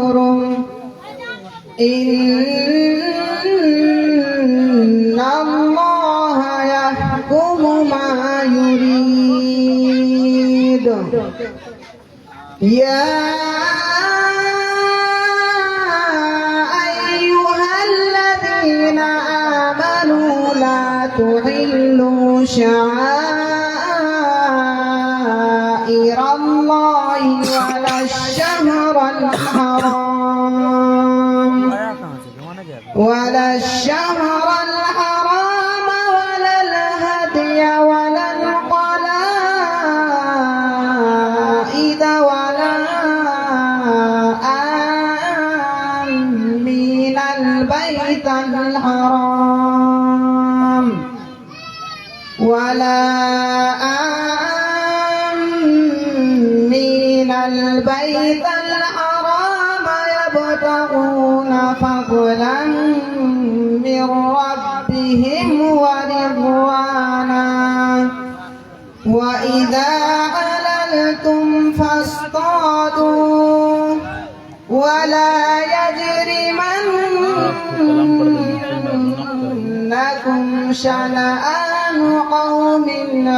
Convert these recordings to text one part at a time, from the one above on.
غفور إن الله يحكم ما يريد يا أيها الذين آمنوا لا تحلوا شعائر الله ولا الشهر الحرام ولا الهدي ولا القلائد ولا آمين البيت الحرام ولا آمين البيت الحرام يبتغون فضلا من ربهم ورضوانا وإذا حللتم فاصطادوا ولا يجرمنكم شنآن قوم أن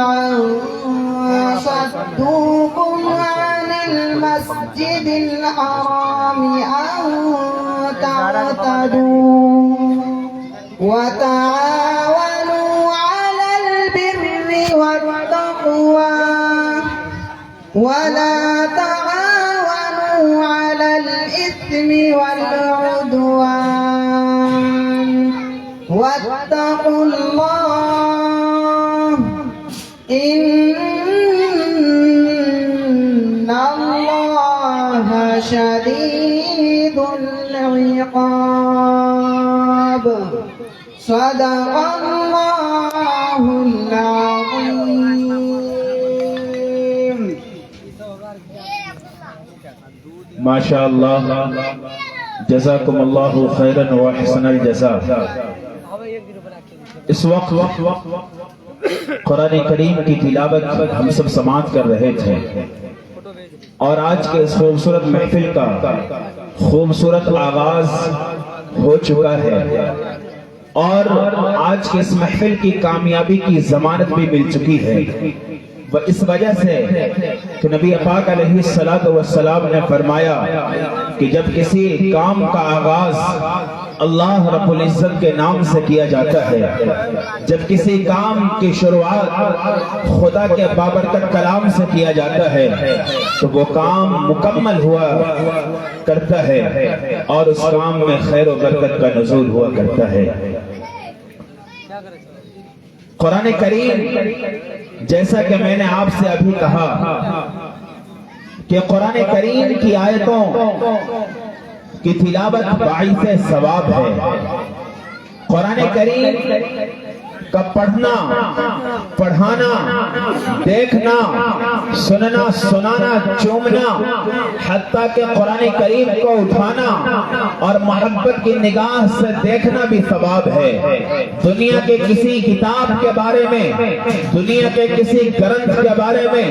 صدوكم عن المسجد الحرام أن تعتدوا وتعاونوا على البر والتقوى ولا تعاونوا على الإثم والعدوان واتقوا الله إن الله شديد العقاب صدق الله العظيم ما شاء اللہ جزاکم اللہ خیرا و احسن الجزاء۔ اس وقت قرآن کریم کی تلاوت ہم سب سماعت کر رہے تھے اور آج کے اس خوبصورت محفل کا خوبصورت آغاز ہو چکا ہے اور آج کے اس محفل کی کامیابی کی ضمانت بھی مل چکی ہے۔ اس وجہ سے کہ نبی پاک علیہ السلام نے فرمایا کہ جب کسی کام کا آغاز اللہ رب العزت کے نام سے کیا جاتا ہے، جب کسی کام کی شروعات خدا کے بابرکت کلام سے کیا جاتا ہے تو وہ کام مکمل ہوا کرتا ہے اور اس کام میں خیر و برکت کا نزول ہوا کرتا ہے۔ قرآن کریم، جیسا کہ میں نے آپ سے ابھی کہا کہ قرآن کریم کی آیتوں کی تلاوت باعث ثواب ہے۔ قرآن کریم کا پڑھنا، پڑھانا، دیکھنا، سننا، سنانا، چومنا، حتیٰ کہ قرآن کریم کو اٹھانا اور محبت کی نگاہ سے دیکھنا بھی ثواب ہے۔ دنیا کے کسی کتاب کے بارے میں، دنیا کے کسی گرنتھ کے بارے میں،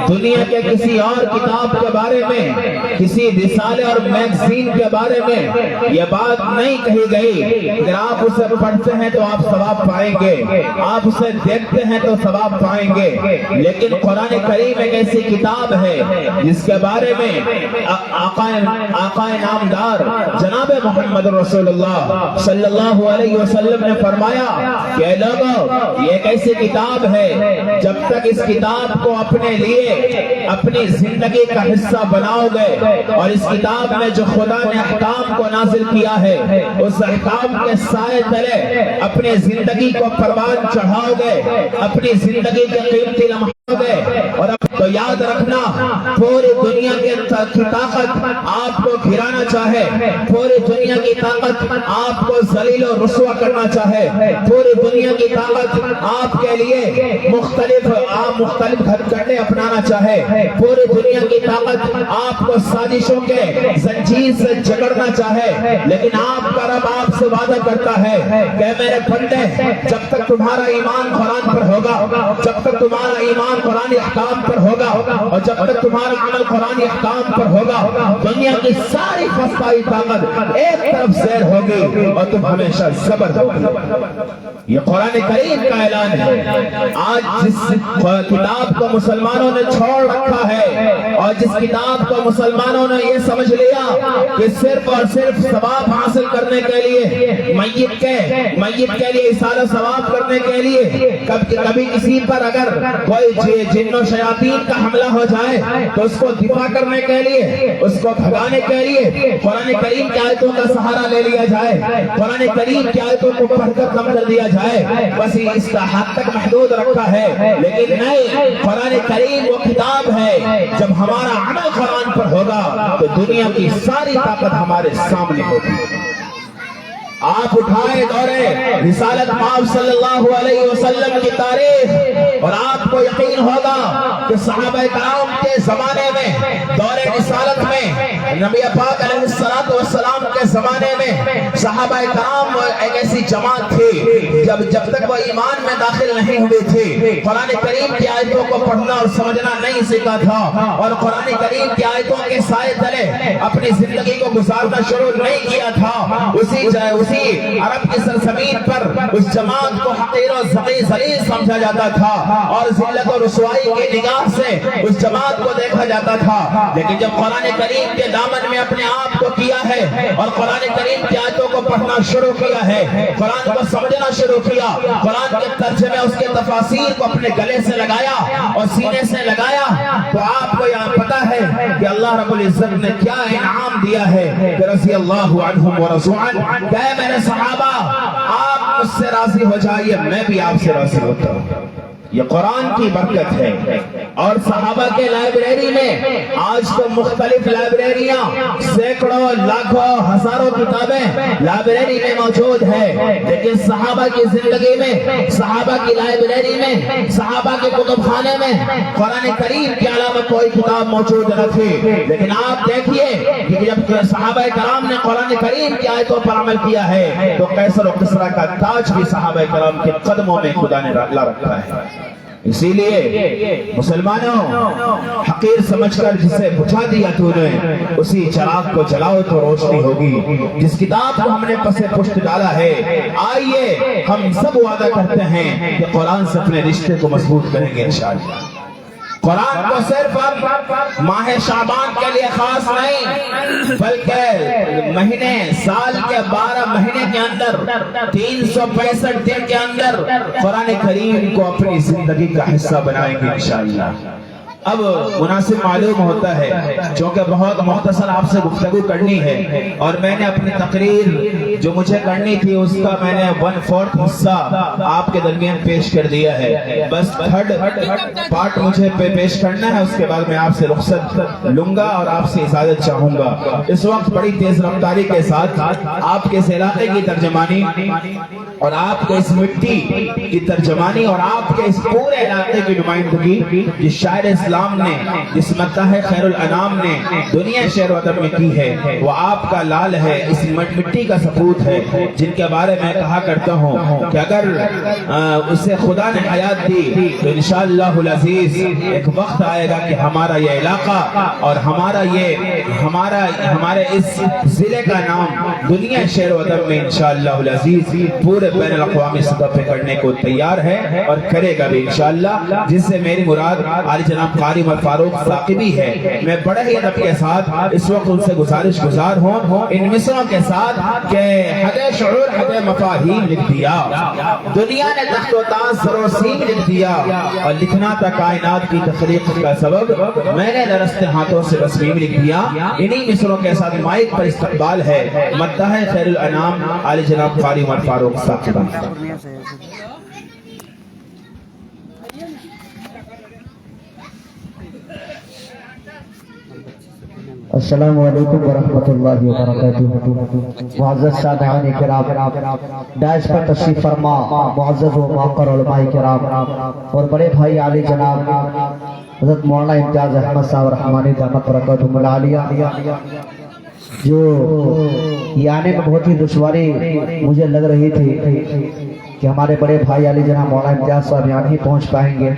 دنیا کے کسی اور کتاب کے بارے میں، کسی رسالے اور میگزین کے بارے میں یہ بات نہیں کہی گئی کہ آپ اسے پڑھتے ہیں تو آپ ثواب پائیں گے، آپ اسے دیکھتے ہیں تو ثواب پائیں گے، لیکن قرآن کریم ایک ایسی کتاب ہے جس کے بارے میں آقا نامدار جناب محمد رسول اللہ صلی اللہ علیہ وسلم نے فرمایا کہ اے لوگو، یہ ایک ایسی کتاب ہے جب تک اس کتاب کو اپنے لیے اپنی زندگی کا حصہ بناؤ گے اور اس کتاب میں جو خدا نے احکام کو نازل کیا ہے اس احکام کے سائے تلے اپنی زندگی کو پروان چڑھاؤ گے، اپنی زندگی کے قیمتی لمحات گے، اور اب تو یاد رکھنا پوری دنیا کی طاقت آپ کو گھرانا چاہے، پوری دنیا کی طاقت آپ کو ذلیل و رسوا کرنا چاہے، پوری دنیا کی طاقت آپ کے لیے مختلف ہتھکنڈے اپنانا چاہے، پوری دنیا کی طاقت آپ کو سازشوں کے زنجیر سے جکڑنا چاہے، لیکن آپ کا رب آپ سے وعدہ کرتا ہے کہ میرے بندے، جب تک تمہارا ایمان قرآن پر ہوگا، جب تک تمہارا ایمان ایمان قرآن احکام پر ہوگا اور جب تک تمہارا عمل قرآن احکام پر ہوگا دنیا کی ساری فسطائی طاقت ایک طرف زیر ہوگی اور تم ہمیشہ زبر ہوگی۔ یہ قرآن کریم کا اعلان ہے۔ آج جس کتاب کو مسلمانوں نے چھوڑ رکھا ہے اور جس کتاب کو مسلمانوں نے یہ سمجھ لیا کہ صرف اور صرف ثواب حاصل کرنے کے لیے میت کے لیے اصالہ ثواب کرنے کے لیے کبھی کسی پر اگر کوئی جن و شیاطین کا حملہ ہو جائے تو اس کو دفاع کرنے کے لیے اس کو بھگانے کے لیے قرآن کریم کی آیتوں کا سہارا لے لیا جائے، قرآن کریم کی آیتوں کو پڑھ کر کم کر دیا جائے، بس اس کا حد تک محدود رکھا ہے۔ لیکن نہیں، قرآن کریم وہ کتاب ہے جب ہمارا عمل قرآن پر ہوگا تو دنیا کی ساری طاقت ہمارے سامنے ہوگی۔ آپ اٹھائے دورے رسالت مآب صلی اللہ علیہ وسلم کی تاریخ اور آپ کو یقین ہوگا کہ صحابہ کرام کے زمانے میں دور رسالت میں نبی پاک علیہ السلام کے زمانے میں صحابہ کرام ایک ایسی جماعت تھی جب تک وہ ایمان میں داخل نہیں ہوئے تھے قرآن کریم کی آیتوں کو پڑھنا اور سمجھنا نہیں سیکھا تھا اور قرآن کریم کی آیتوں کے سائے تلے اپنی زندگی کو گزارنا شروع نہیں کیا تھا۔ اسی عرب کی سرزمین پر اس جماعت کو حقیر و ذلیل سمجھا جاتا تھا اور ذلت و رسوائی کی نگاہ سے اس جماعت کو دیکھا جاتا تھا۔ لیکن جب قرآن کریم کے دامن میں اپنے آپ کو کیا ہے اور قرآن کریم کی آیتوں کو پڑھنا شروع کیا ہے، قرآن کو سمجھنا شروع کیا، قرآن کے ترجمے اس کے تفاسیر کو اپنے گلے سے لگایا اور سینے سے لگایا، تو آپ کو یہاں پتا ہے کہ اللہ رب العزت نے کیا انعام دیا ہے کہ رضی اللہ عنہم ورضوا عنہ، کہ میرے صحابہ آپ مجھ سے راضی ہو جائیے میں بھی آپ سے راضی ہوتا ہوں۔ یہ قرآن کی برکت ہے۔ اور صحابہ کے لائبریری میں آج تو مختلف لائبریریاں سینکڑوں لاکھوں ہزاروں کتابیں لائبریری میں موجود ہے، لیکن صحابہ کی زندگی میں، صحابہ کی لائبریری میں، صحابہ کے کتب خانے میں قرآن کریم کے علاوہ کوئی کتاب موجود نہ تھی۔ لیکن آپ دیکھیے کہ جب صحابہ کرام نے قرآن کریم کی آیتوں پر عمل کیا ہے تو قیصر و کسریٰ کا تاج بھی صحابہ کرام کے قدموں میں خدا نے لا رکھا ہے۔ اسی لیے مسلمانوں حقیر سمجھ کر جسے بجھا دیا تو نے اسی چراغ کو جلاؤ تو روشنی ہوگی۔ جس کتاب کو ہم نے پسے پشت ڈالا ہے، آئیے ہم سب وعدہ کرتے ہیں کہ قرآن سے اپنے رشتے کو مضبوط کریں گے انشاءاللہ۔ قرآن کو صرف ماہ شعبان کے لیے خاص نہیں بلکہ مہینے سال کے 12 مہینے کے اندر 365 دن کے اندر قرآن کریم کو اپنی زندگی کا حصہ بنائیں گے انشاءاللہ۔ اب مناسب معلوم ہوتا ہے چونکہ بہت مختصر آپ سے گفتگو کرنی ہے اور میں نے اپنی تقریر جو مجھے کرنی تھی اس کا میں نے 1/4 حصہ آپ کے درمیان پیش کر دیا ہے، بس 3rd پارٹ مجھے پیش کرنا ہے، اس کے بعد میں آپ سے رخصت لوں گا اور آپ سے اجازت چاہوں گا۔ اس وقت بڑی تیز رفتاری کے ساتھ آپ کے اس علاقے کی ترجمانی اور آپ کے اس مٹی کی ترجمانی اور آپ کے اس پورے علاقے کی نمائندگی جس شاعر اسلام نے، جس مداح خیر الانام نے دنیا شعر و ادب میں کی ہے، وہ آپ کا لال ہے، اس مٹی کا سپوت ہے، جن کے بارے میں کہا کرتا ہوں کہ اگر اسے خدا نے حیات دی تو انشاءاللہ العزیز ایک وقت آئے گا کہ ہمارا یہ علاقہ اور ہمارے اس ضلع کا نام دنیا شعر و ادب میں انشاءاللہ العزیز پورے بین الاقوامی سطح پہ کرنے کو تیار ہے اور کرے گا بھی انشاءاللہ، جس سے میری مراد عالی جناب قاری عمر فاروق ثاقبی ہے۔ میں بڑے ہی ادب کے ساتھ اس وقت ان سے گزارش گزار ہوں ان مصروں کے ساتھ کہ حد شعور حد مفاہیم لکھ دیا، دنیا نے تخت و تاج سر و سیم لکھ دیا اور لکھنا تھا کائنات کی تخلیق کا سبب، میں نے درستے ہاتھوں سے تصمیم لکھ دیا۔ انہی مصروں کے ساتھ مائک پر استقبال ہے مداح خیر الانام عالی جناب قاری عمر فاروق ثاقبی۔ السلام علیکم ورحمۃ اللہ وبرکاتہ۔ معزز سادہان کرام، دائس پر تشریف فرما معزز و موقر علماء کرام اور بڑے بھائی عالی جناب حضرت مولانا امتیاز احمد صاحب رحمانی دامت برکاتہم العالیہ، جو یہ آنے میں بہت ہی دشواری مجھے لگ رہی تھی کہ ہمارے بڑے بھائی علی جناب مولانا امتیاز صاحب یہاں نہیں پہنچ پائیں گے،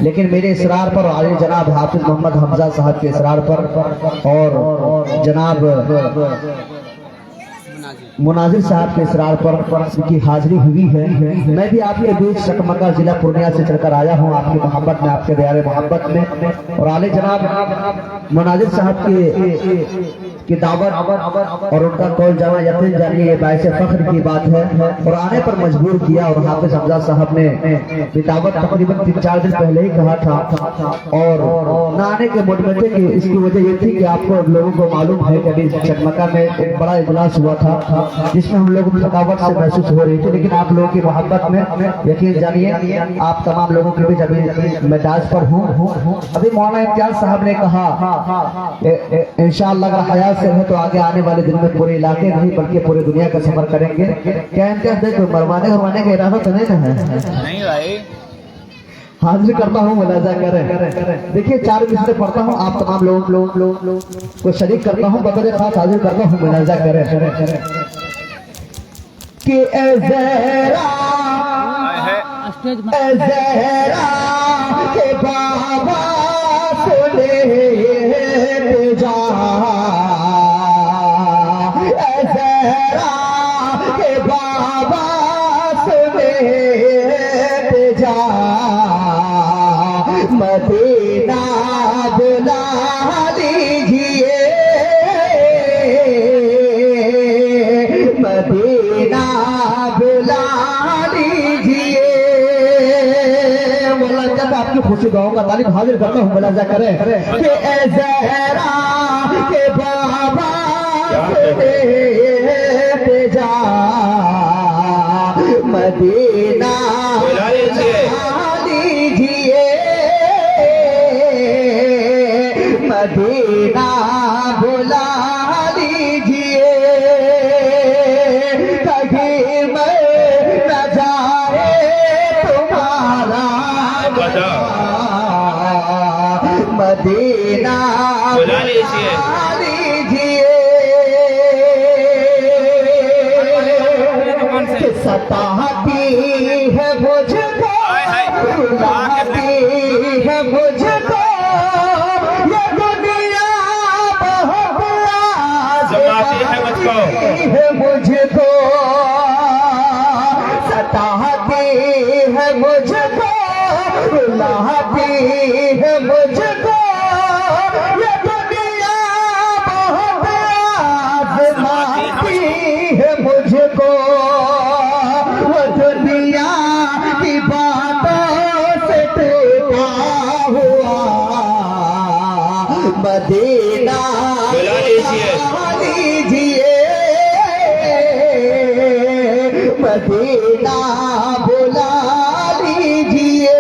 لیکن میرے اصرار پر علی جناب حافظ محمد حمزہ صاحب کے اصرار پر اور جناب مناظر صاحب کے اصرار پر ان کی حاضری ہوئی ہے۔ میں بھی آپ کے بیچ چکمکہ ضلع پورنیہ سے چل کر آیا ہوں آپ کی محبت میں، آپ کے دیار محبت میں، اور علی جناب مناظر صاحب کی دعوت اور ان کا قول جامع یقین جانیے یہ باعث فخر کی بات ہے، اور آنے پر مجبور کیا، اور حافظ حمزہ صاحب نے دعوت تقریباً 3-4 دن پہلے ہی کہا تھا، اور نہ آنے کے موڈ میں تھے کہ اس کی وجہ یہ تھی کہ آپ کو لوگوں کو معلوم ہے کہ ابھی چکمکہ میں ایک بڑا اجلاس ہوا تھا جس میں ہم لوگوں کو تھکاوٹ سے محسوس ہو رہی تھی، لیکن آپ لوگوں کی محبت میں یقین جانیے آپ تمام لوگوں کے بیچ ابھی میں ڈاس پر ہوں۔ ابھی مولانا امتیاز صاحب نے کہا انشاءاللہ اگر حیات سے ہے تو آگے آنے والے دن میں پورے علاقے نہیں بلکہ پورے دنیا کا سفر کریں گے۔ کیا امتیاز دے کوئی مروانے کا ارادہ تو نہیں ہے؟ نہیں بھائی، حاضر کرتا ہوں، ملاحظہ کریں۔ دیکھیے 4 مصرے پڑھتا ہوں، آپ تمام لوگ کو شریک کرتا ہوں، بطور خاص حاضر کرتا ہوں، ملاحظہ کریں کہ اے زہرا کے بابا سنے جا، اے زہرا کے بابا سنے جا، مدینہ بلا لیجیے، مدینہ بلا لیجیے۔ مولانا جب آپ کی خوشی گاؤں کا طالب حاضر کرتا ہوں، ملاحظہ کریں کہ اے زہرا کے بابا سنے جا، مدینہ بلا لیجیے، مدینہ بلا لیجیے، کہیں میں نہ جائے تمہارا مدینہ بلا لیجیے۔ ستاتی ہے مجھ کو، رلاتی ہے مجھ کو، یہ دنیا بہت آزماتی ہے مجھ کو، ستاتی ہے مجھ کو، رلاتی ہے مجھ کو، یہ دنیا بہت آزماتی ہے مجھ کو، وہ دنیا کی باتوں سے ٹوٹا ہوا مدینہ بلا لیجیے، مدینہ بلا لیجیے۔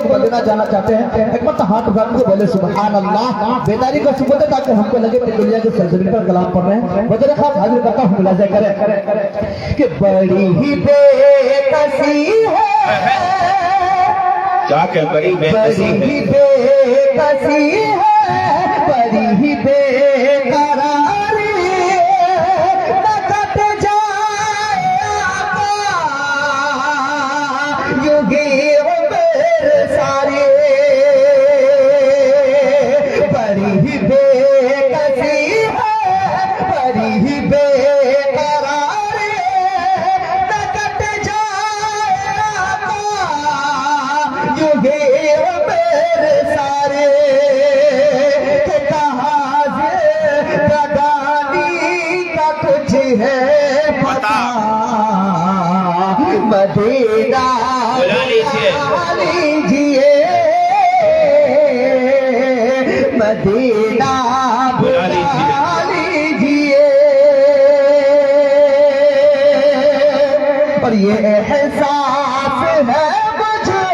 مدینہ جانا چاہتے ہیں ایک مرتبہ ہاتھ اٹھا کے بولے سبحان اللہ، بیداری کا ثبوت ہے تاکہ ہم کو لگے کہ دنیا کے سلسلے پر کلام پڑھ رہے ہیں۔ وزیر خاص حاضر کرتا ہوں، ملاحظہ کریں کہ بڑی ہی بے کسی ہے، کیا کہ بڑی بے کسی ہے، بڑی ہی بے قراری نہ کٹ جائے آقا یوں ہی عمر ساری، بڑی ہی بے کسی ہے، بڑی ہی بے قراری نہ کٹ جائے آقا یوں ہی عمر ساری، کہ کہاں زندگانی کا کچھ ہے پتا، مدینہ بلا لیجیے، مدینہ بلا لیجیے۔ اور یہ احساس ہے مجھے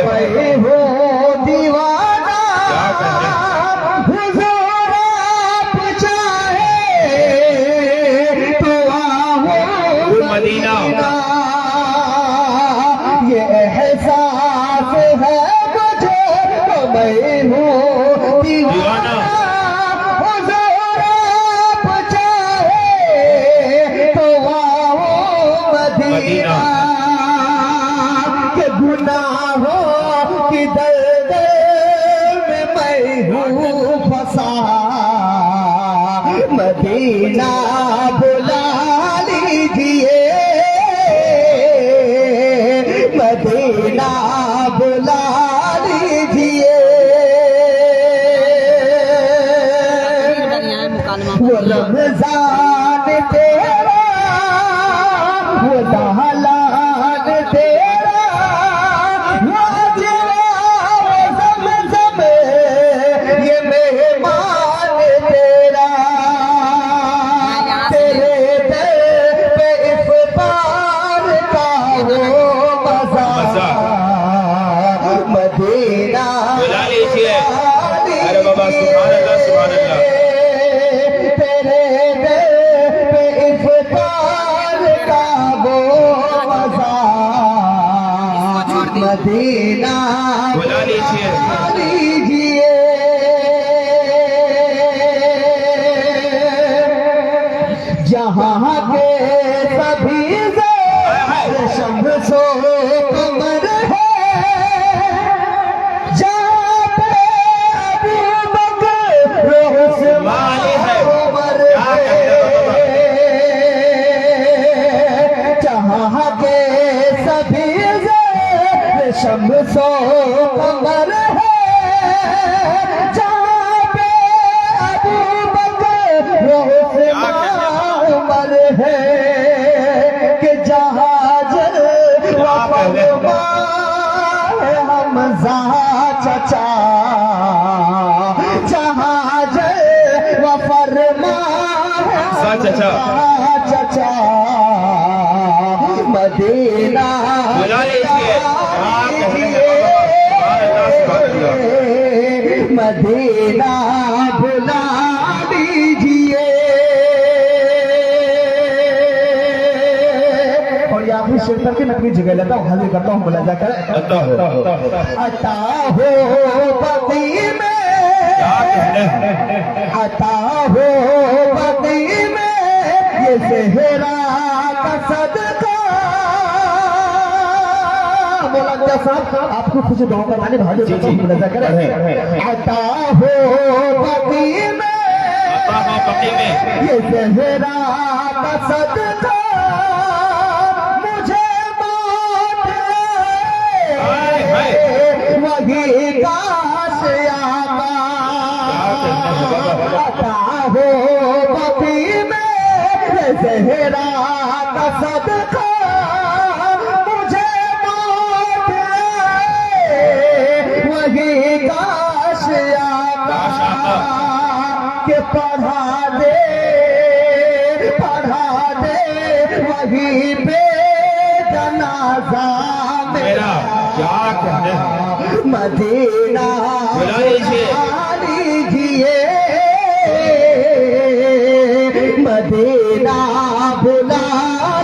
میں ہوں دیوانہ، حضور آپ چاہے تو آؤ مدینہ، یہ احساس ہے مجھے میں ہوں دیوانہ، حضور آپ چاہے تو آؤ مدینہ بلا لیجئے مدینہ بلا لیجئے وہ رمضان تیرا وہ دہلان تیرا وہ اجرا وہ زمزم یہ مہمان تیرا تیرے در پہ افطار کا وہ مزہ مدینہ بلا لیجئے ارے بابا سبحان اللہ سبحان اللہ تیرے در پہ افطار کا وہ مزہ مدینہ بلا لیجئے لیجئے جہاں کے سبھی زہر شمس و قمر ہے جہاں پہ ابو بکر عثمان عمر ہے جہاں کے سبھی زہر شمس و قمر ہے جہاں پہ ابو بکر عثمان عمر ہے کہ جہاں جلوہ فرما ہے حمزہ چچا جہاں جلوہ فرما ہے حمزہ چچا چچا مدینہ بلا لیجئے مدینہ بلا لیجئے اور یہ آخری شیر کر کے میں اپنی جگہ لیتا ہوں حاضر کرتا ہوں ملاحظہ کریں عطا ہو عطا ہو بدی میں عطا ہو بدی میں یہ زہرا کا صدقہ مولانا صاحب آپ کو خوش دعا کروانے بھائی جی ملاحظہ کریں عطا ہو بدی میں یہ زہرا کا صدقہ مجھے موت وہی کاش آقا عطا ہو بدی میں یہ زہرا کا صدقہ مجھے موت وہی کاش آقا کہ پڑھا دے وہی بے جنازہ میرا کیا کہنے مدینہ بلا لیجئے مدینہ بلا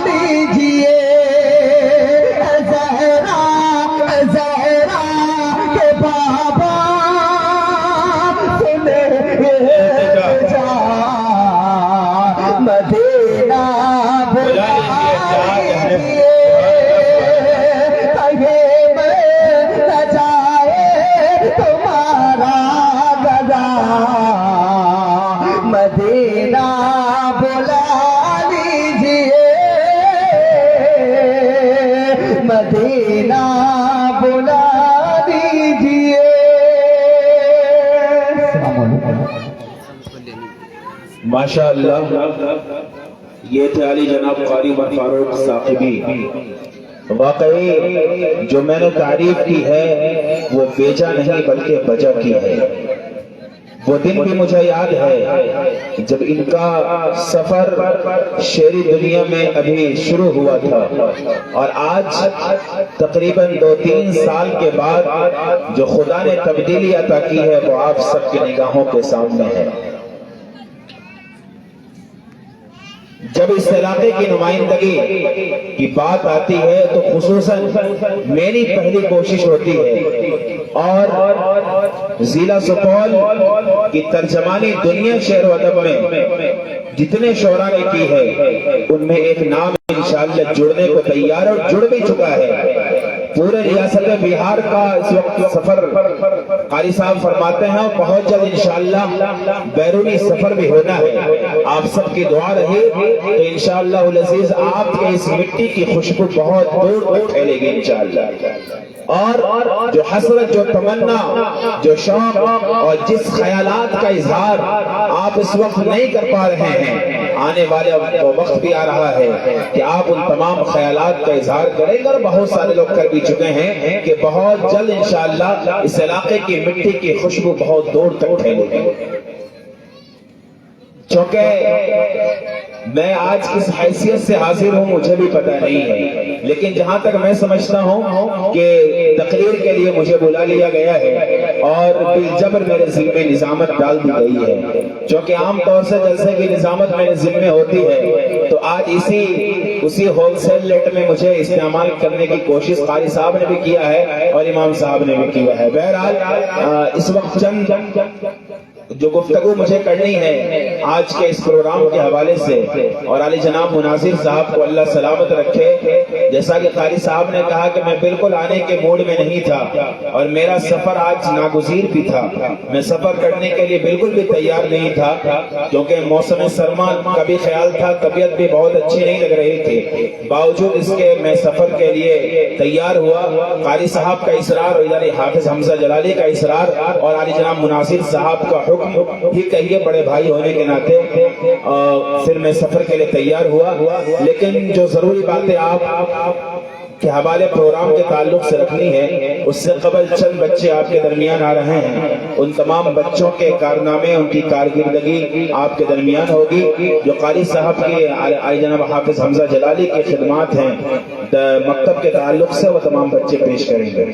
لیجئے زہرا کے بابا سنے جا مدینہ بلا لیجئے کہیں میں نہ جائے تمہارا گدا مدینہ بلا لیجئے مدینہ بلا لیجئے ماشاء اللہ یہ تھے علی جناب قاری عمر فاروق ثاقبی واقعی جو میں نے تعریف کی ہے وہ بیجا نہیں بلکہ بجا کی ہے وہ دن بھی مجھے یاد ہے جب ان کا سفر شعری دنیا میں ابھی شروع ہوا تھا اور آج تقریباً 2-3 سال کے بعد جو خدا نے تبدیلی عطا کی ہے وہ آپ سب کی نگاہوں کے سامنے ہے جب اس علاقے کی نمائندگی کی بات آتی ہے تو خصوصاً میری پہلی کوشش ہوتی ہے اور ضلع سپول کی ترجمانی دنیا شعر و ادب میں جتنے شعراء نے کی ہے ان میں ایک نام انشاءاللہ جڑنے کو تیار اور جڑ بھی چکا ہے پورے ریاست بہار کا اس وقت سفر قاری صاحب فرماتے ہیں، اور بہت جلد انشاءاللہ بیرونی سفر بھی ہونا ہے۔ آپ سب کی دعا رہے تو انشاءاللہ العزیز آپ کے اس مٹی کی خوشبو بہت دور تک پھیلے گی انشاءاللہ۔ اور جو حسرت، جو تمنا، جو شوق اور جس خیالات کا اظہار آپ اس وقت نہیں کر پا رہے ہیں، آنے والے وقت بھی آ رہا ہے کہ آپ ان تمام خیالات کا اظہار کریں گے، اور بہت سارے لوگ کر بھی چکے ہیں کہ بہت جلد انشاءاللہ اس علاقے کی مٹی کی خوشبو بہت دور تک پھیلے گی۔ چونکہ میں آج کس حیثیت سے حاضر ہوں مجھے بھی پتہ نہیں ہے، لیکن جہاں تک میں سمجھتا ہوں کہ تقریر کے لیے مجھے بلا لیا گیا ہے اور بالجبر میرے ذمے نظامت ڈال دی گئی ہے۔ چونکہ عام طور سے جلسے کی نظامت میرے ذمے ہوتی ہے، تو آج اسی ہول سیل ریٹ میں مجھے استعمال کرنے کی کوشش قاری صاحب نے بھی کیا ہے اور امام صاحب نے بھی کیا ہے۔ بہرحال اس وقت چند جو گفتگو مجھے کرنی ہے آج کے اس پروگرام کے حوالے سے، اور علی جناب مناظر صاحب کو اللہ سلامت رکھے۔ جیسا کہ قاری صاحب نے کہا کہ میں بالکل آنے کے موڈ میں نہیں تھا، اور میرا سفر آج ناگزیر بھی تھا، میں سفر کرنے کے لیے بالکل بھی تیار نہیں تھا، کیونکہ موسم سرما کا بھی خیال تھا، طبیعت بھی بہت اچھی نہیں لگ رہی تھی۔ باوجود اس کے میں سفر کے لیے تیار ہوا۔ قاری صاحب کا اصرار، اور ادھر حافظ حمزہ جلالی کا اصرار، اور علی جناب مناظر صاحب کا حکم ہی کہیے بڑے بھائی ہونے کے ناطے، پھر میں سفر کے لیے تیار ہوا۔ لیکن جو ضروری باتیں آپ کے حوالے پروگرام کے تعلق سے رکھنی ہے، اس سے قبل چند بچے آپ کے درمیان آ رہے ہیں، ان تمام بچوں کے کارنامے، ان کی کارکردگی آپ کے درمیان ہوگی، جو قاری صاحب کی علی جناب حافظ حمزہ جلالی کی خدمات ہیں مکتب کے تعلق سے، وہ تمام بچے پیش کریں گے۔